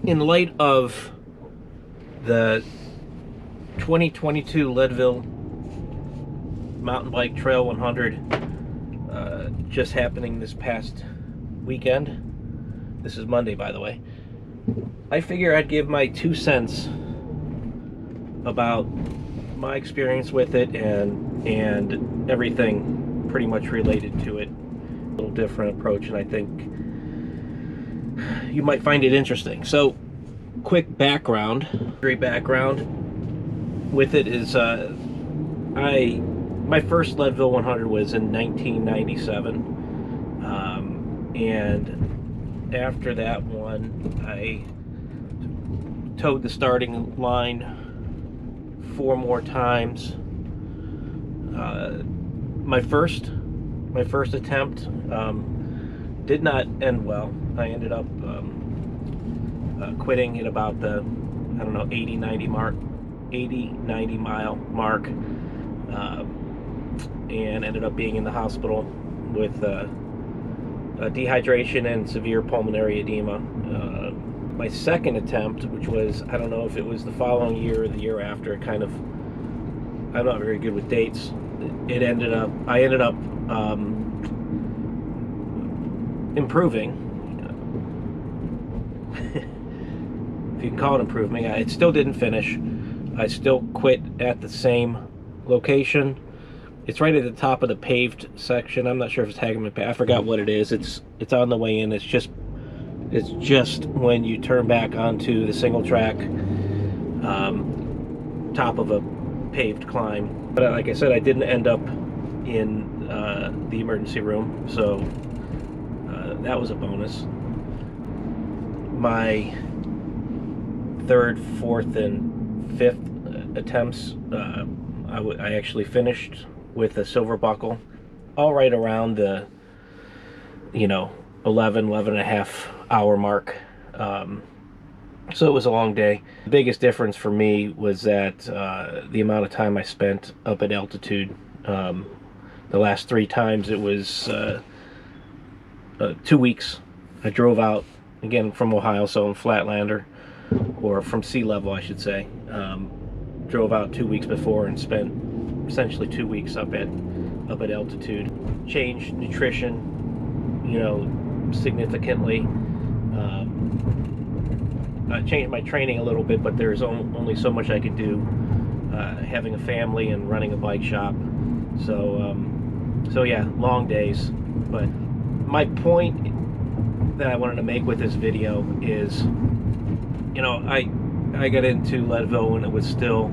in light of the 2022 Leadville Mountain Bike Trail 100 just happening this past weekend. This is Monday, by the way. I figure I'd give my 2 cents about my experience with it and everything pretty much related to it. A little different approach, and I think you might find it interesting. So, quick background, great background with it is my first Leadville 100 was in 1997, and after that one I towed the starting line 4 more times. My first attempt did not end well. I ended up quitting at about the, I don't know, 90 mile mark, and ended up being in the hospital with dehydration and severe pulmonary edema. My second attempt, which was, I don't know if it was the following year or the year after, I'm not very good with dates. I ended up improving. If you can call it improving. It still didn't finish. I still quit at the same location. It's right at the top of the paved section. I'm not sure if it's Hageman. I forgot what it is. It's on the way in. It's just when you turn back onto the single track, top of a paved climb. But like I said, I didn't end up in the emergency room, so that was a bonus. My third, fourth, and fifth attempts, I actually finished with a silver buckle, all right around the 11 and a half hour mark. So it was a long day. The biggest difference for me was that the amount of time I spent up at altitude. The last 3 times it was 2 weeks. I drove out, again, from Ohio, so I'm Flatlander, or from sea level, I should say. Drove out 2 weeks before and spent essentially 2 weeks up at altitude. Changed nutrition, significantly. I changed my training a little bit, but there's only so much I could do, having a family and running a bike shop. So yeah, long days. But my point that I wanted to make with this video is, I got into Leadville when it was still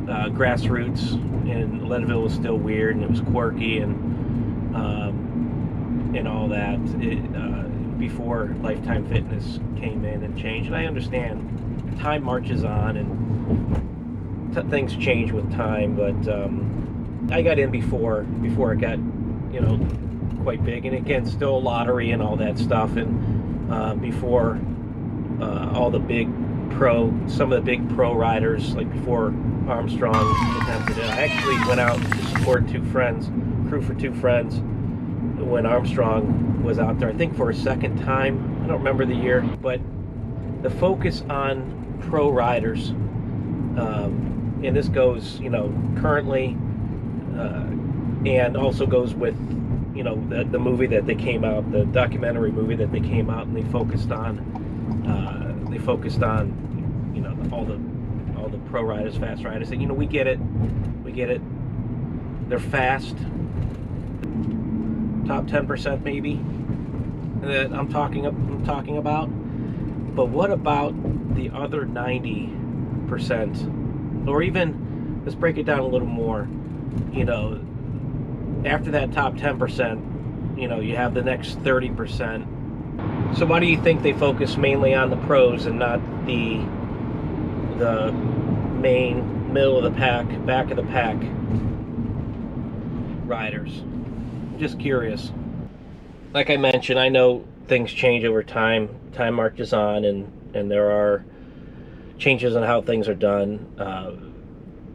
grassroots, and Leadville was still weird, and it was quirky, and all that. Before Lifetime Fitness came in and changed, and I understand time marches on and things change with time, but I got in before it got quite big, and again, still a lottery and all that stuff, and before all the some of the big pro riders, like before Armstrong attempted it. I actually went out to support crew for 2 friends when Armstrong was out there, I think for a second time. I don't remember the year, but the focus on pro riders, and this goes, currently, and also goes with, the movie that they came out, the documentary movie that they came out, and they focused on, all the pro riders, fast riders. And, we get it. They're fast. Top 10% maybe that I'm talking about. But what about the other 90%? Or even, let's break it down a little more. After that top 10%, you have the next 30%. So why do you think they focus mainly on the pros and not the main middle of the pack, back of the pack riders? Just curious. Like I mentioned, I know things change over time. Time marches on, and there are changes in how things are done.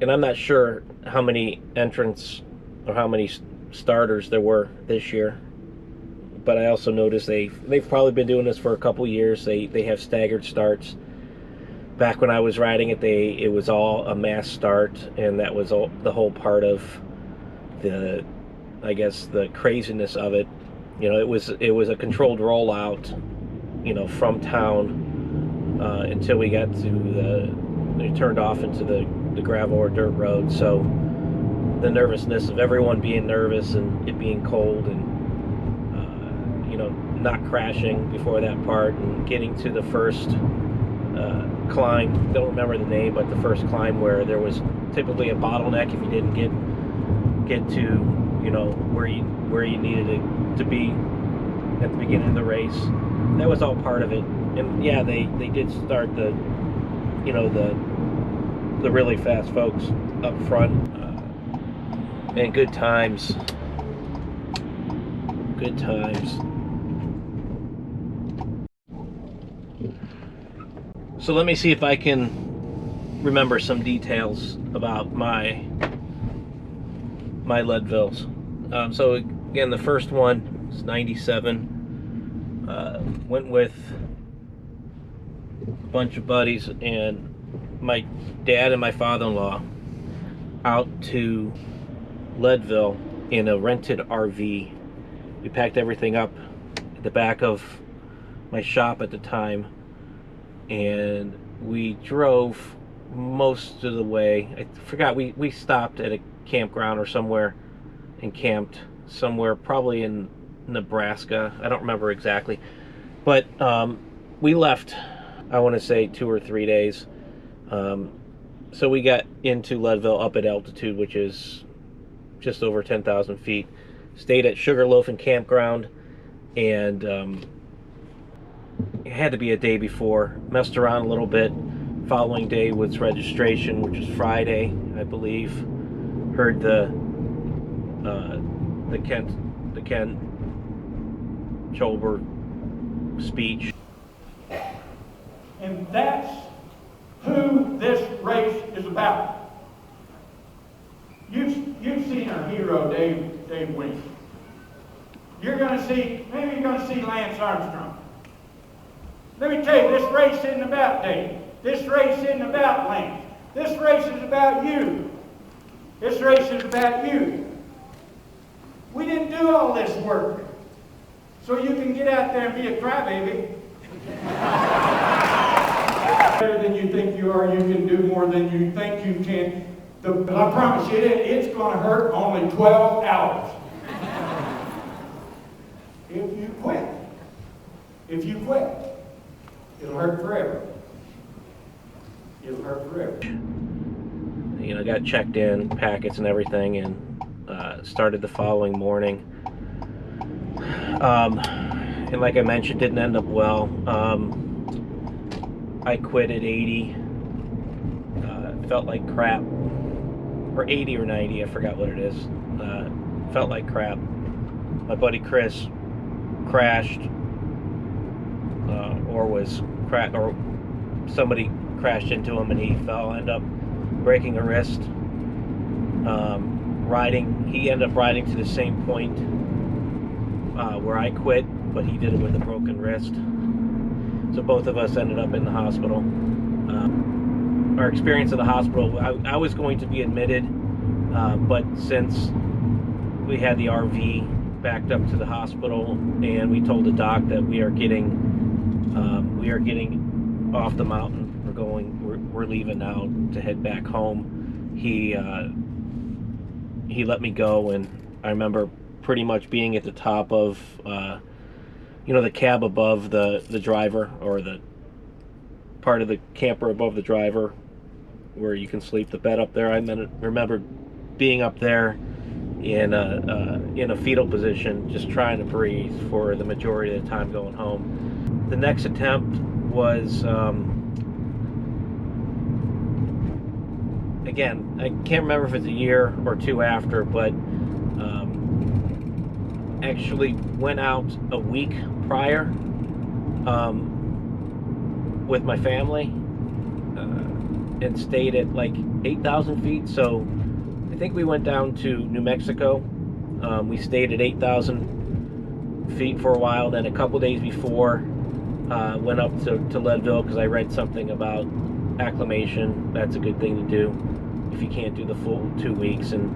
And I'm not sure how many entrants or how many starters there were this year. but I also noticed they've probably been doing this for a couple years. They have staggered starts. Back when I was riding it, it was all a mass start, and that was the whole part of the, I guess, the craziness of it. You know, it was a controlled rollout, you know, from town until we got to they turned off into the gravel or dirt road. So the nervousness of everyone being nervous and it being cold and you know, not crashing before that part, and getting to the first climb, don't remember the name, but the first climb where there was typically a bottleneck if you didn't get to, you know, where you needed to be at the beginning of the race. That was all part of it. And yeah, they did start the, you know, the really fast folks up front, and good times. So let me see if I can remember some details about my Leadvilles. So again, the first one is 97. Went with a bunch of buddies and my dad and my father-in-law out to Leadville in a rented RV. We packed everything up at the back of my shop at the time, and we drove most of the way. I forgot, we stopped at a campground or somewhere and camped somewhere, probably in Nebraska. I don't remember exactly, but we left, I want to say 2 or 3 days. So we got into Leadville up at altitude, which is just over 10,000 feet. Stayed at Sugarloaf and Campground, and it had to be a day before. Messed around a little bit. Following day was registration, which was Friday, I believe. Heard the Kent Cholber speech. And that's who this race is about. You've seen our hero, Dave Wink. Maybe you're going to see Lance Armstrong. Let me tell you, this race isn't about Dave. This race isn't about Lance. This race is about you. This race is about you. We didn't do all this work so you can get out there and be a crybaby. Better than you think you are, you can do more than you think you can. I promise you, it's going to hurt only 12 hours. If you quit. If you quit, it'll hurt forever. It'll hurt forever. You know, got checked in, packets and everything, and started the following morning. And like I mentioned, didn't end up well. I quit at 80. Felt like crap. Or 80 or 90, I forgot what it is. Felt like crap. My buddy Chris crashed, or somebody crashed into him and he fell, ended up breaking a wrist. He ended up riding to the same point where I quit, but he did it with a broken wrist. So both of us ended up in the hospital. Our experience in the hospital, I was going to be admitted, but since we had the RV backed up to the hospital and we told the doc that we are getting off the mountain, we're leaving now to head back home, he let me go. And I remember pretty much being at the top of the cab above the driver, or the part of the camper above the driver where you can sleep, the bed up there. I remember being up there in a fetal position, just trying to breathe for the majority of the time going home. The next attempt was, again, I can't remember if it's a year or two after, but actually went out a week prior with my family and stayed at like 8,000 feet. So I think we went down to New Mexico. We stayed at 8,000 feet for a while. Then a couple days before, went up to Leadville because I read something about acclimation. That's a good thing to do if you can't do the full 2 weeks. And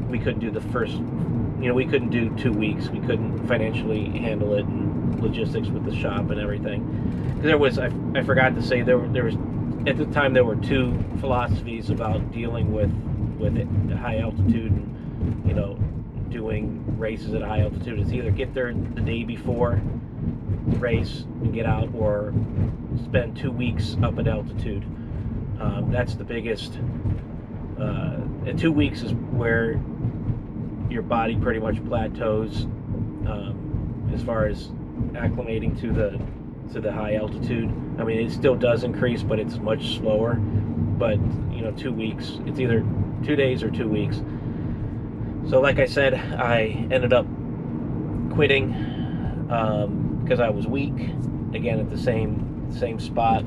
we couldn't do the first, we couldn't do 2 weeks. We couldn't financially handle it, and logistics with the shop and everything. There was, I forgot to say, there was at the time there were two philosophies about dealing with high altitude and doing races at high altitude. It's either get there the day before the race and get out, or spend 2 weeks up at altitude. That's the biggest. 2 weeks is where your body pretty much plateaus as far as acclimating to the high altitude. I mean, it still does increase, but it's much slower. But 2 weeks, it's either 2 days or 2 weeks. So like I said, I ended up quitting because I was weak, again at the same spot.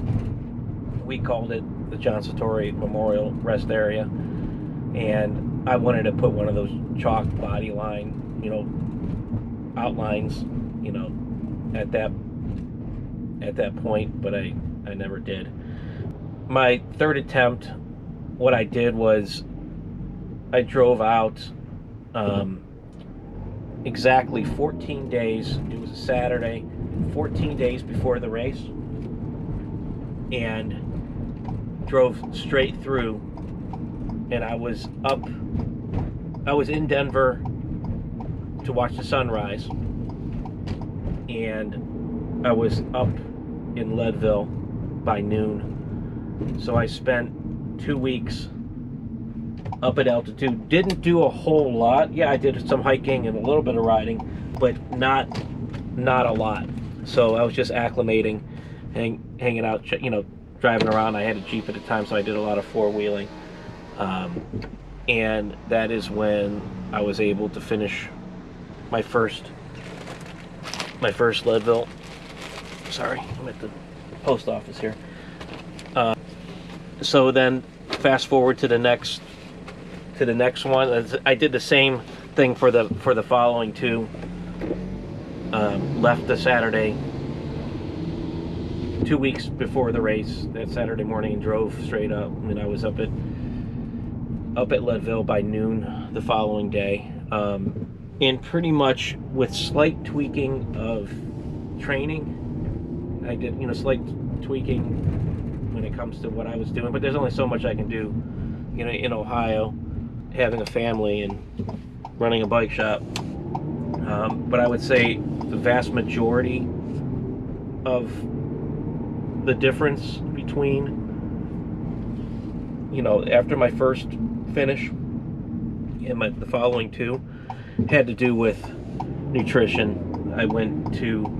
We called it the John Sartori Memorial Rest Area, and I wanted to put one of those chalk body line outlines at that point, but I never did. My third attempt, what I did was I drove out exactly 14 days. It was a Saturday, 14 days before the race, and drove straight through. And I was in Denver to watch the sunrise, and I was up in Leadville by noon. So I spent 2 weeks up at altitude. Didn't do a whole lot. Yeah, I did some hiking and a little bit of riding, but not a lot. So I was just acclimating, hanging out, driving around. I had a Jeep at the time, so I did a lot of four-wheeling. And that is when I was able to finish my first Leadville. Sorry, I'm at the post office here. So then, fast forward to the next one. I did the same thing for the following two. Left the Saturday, 2 weeks before the race, that Saturday morning, and drove straight up. And I was up at Leadville by noon the following day. And pretty much with slight tweaking of training. I did, slight tweaking when it comes to what I was doing, but there's only so much I can do, in Ohio, having a family and running a bike shop. But I would say the vast majority of the difference between, after my first finish and the following two had to do with nutrition. I went to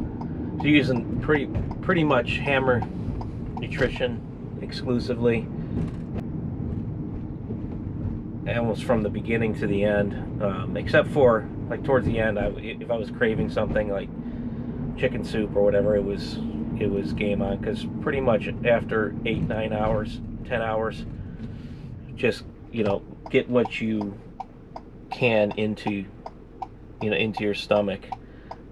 using pretty much Hammer nutrition exclusively, almost from the beginning to the end, except for like towards the end, if I was craving something like chicken soup or whatever, it was game on, because pretty much after 8, 9 hours, 10 hours, just get what you can into your stomach.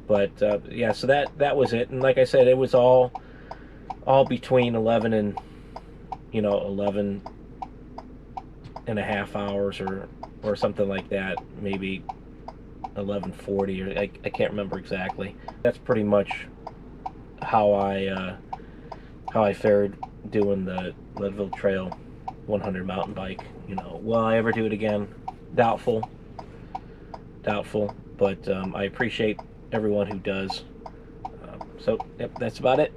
But yeah, so that was it. And like I said, it was all between 11 and 11 and a half hours or something like that, maybe 11:40, or I can't remember exactly. That's pretty much how I fared doing the Leadville Trail 100 mountain bike. Will I ever do it again? Doubtful. But I appreciate everyone who does. So yep, that's about it.